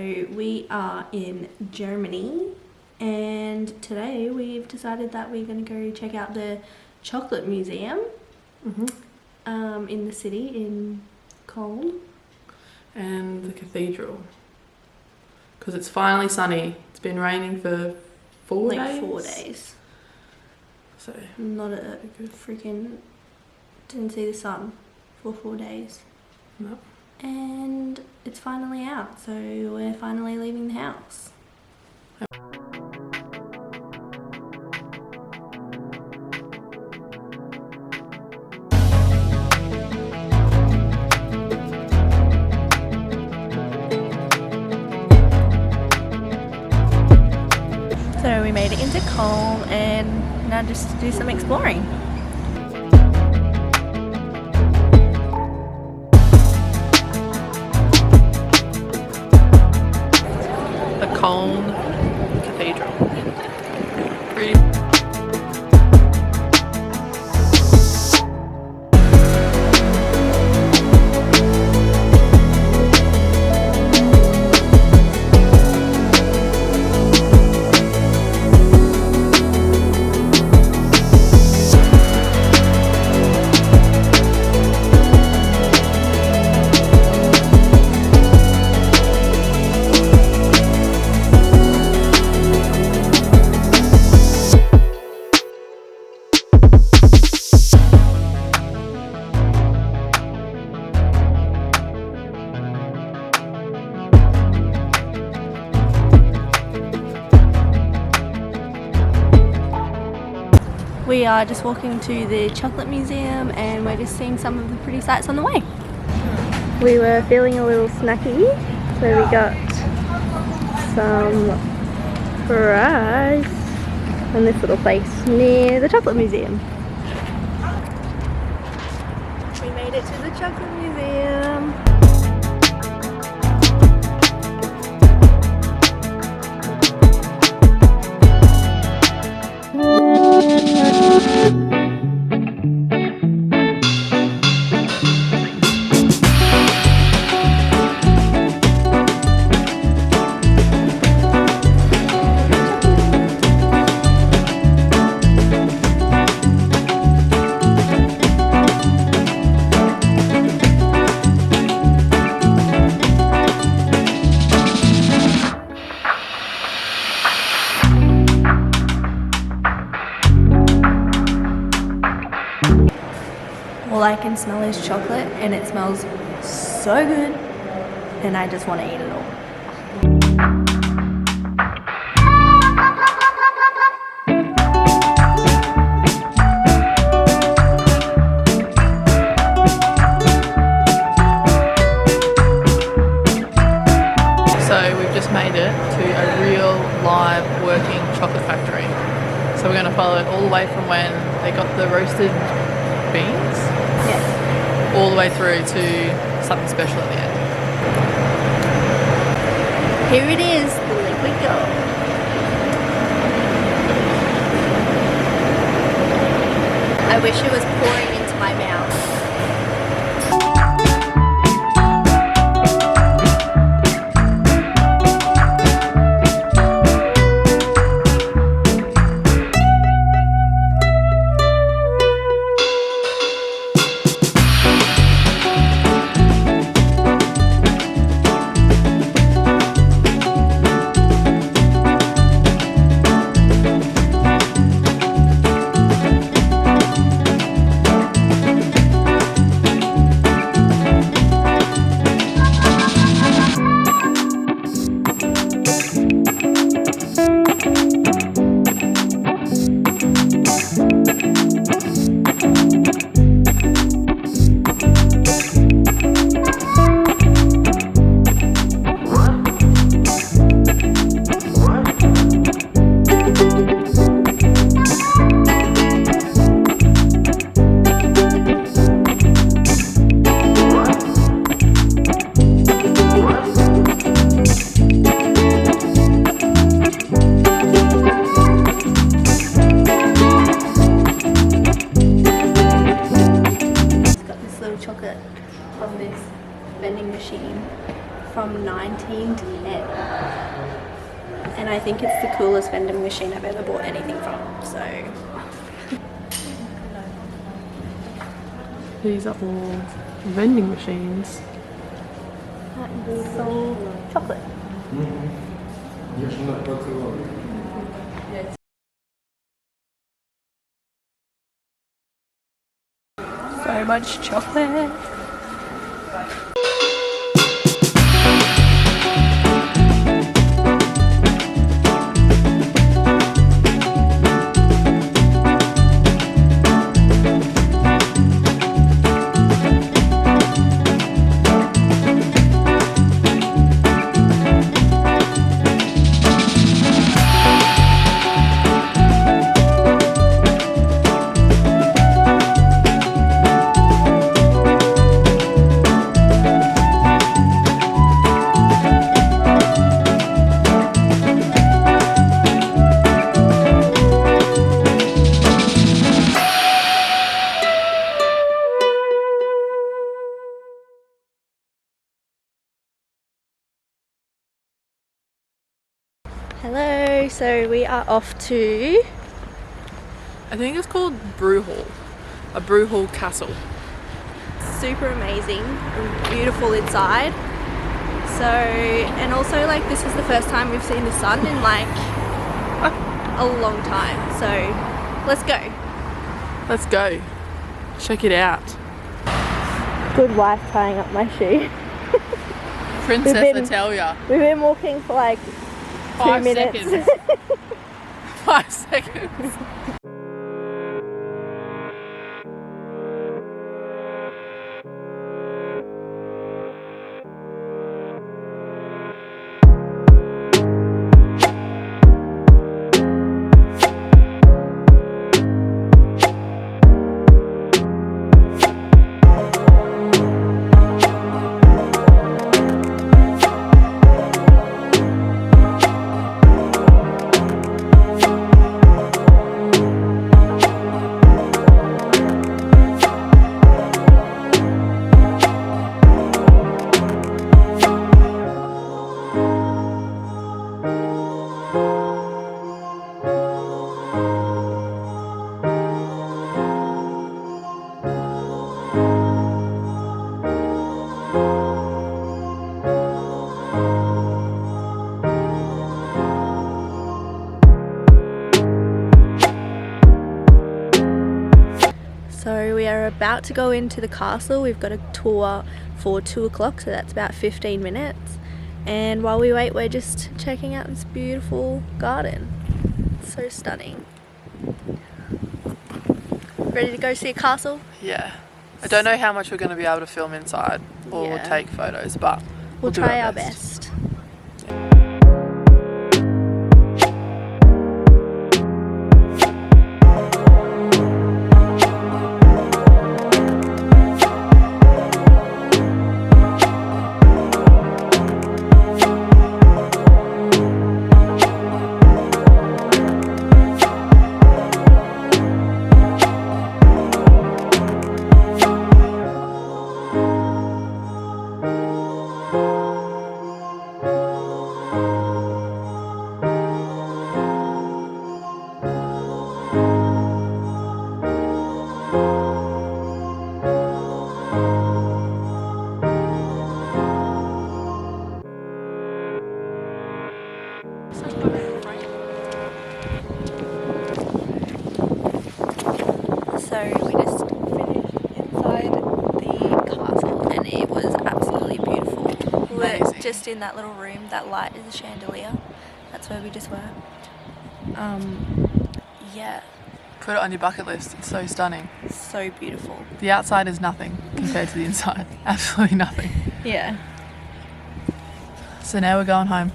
So we are in Germany, and today we've decided that we're going to go check out the chocolate museum in the city in Cologne. And the cathedral. Because it's finally sunny. It's been raining for 4 days. 4 days. So not a freaking... Didn't see the sun for 4 days. No. And it's finally out, so we're finally leaving the house. So we made it into Cologne and now just to do some exploring. The Cologne Cathedral. Pretty. We are just walking to the chocolate museum and we're just seeing some of the pretty sights on the way. We were feeling a little snacky, so we got some fries from this little place near the chocolate museum. We made it to the chocolate museum. All I can smell is chocolate and it smells so good and I just want to eat it all. So we've just made it to a real live working chocolate factory. So we're going to follow it all the way from when they got the roasted beans, all the way through to something special at the end. Here it is, the liquid gold. I wish it was pouring into my mouth. think it's the coolest vending machine I've ever bought anything from, so. These are all vending machines. That is some chocolate. So much chocolate. Hello, so we are off to, I think it's called Bruhl Castle. super amazing and beautiful inside. So, and also like this is the first time we've seen the sun in like a long time. So let's go. Let's go. Check it out. Good wife tying up my shoe. Princess, I tell ya. We've been walking for like 2 minutes. Seconds. 5 seconds. So we are about to go into the castle. We've got a tour for 2 o'clock, so that's about 15 minutes. And while we wait, we're just checking out this beautiful garden. It's so stunning. Ready to go see a castle? Yeah. I don't know how much we're going to be able to film inside or take photos, but we'll try our best. So we just finished inside the castle and it was absolutely beautiful. We're just in that little room, that light is a chandelier. That's where we just were. Yeah. Put it on your bucket list, it's so stunning. So beautiful. The outside is nothing compared to the inside. Absolutely nothing. Yeah. So now we're going home.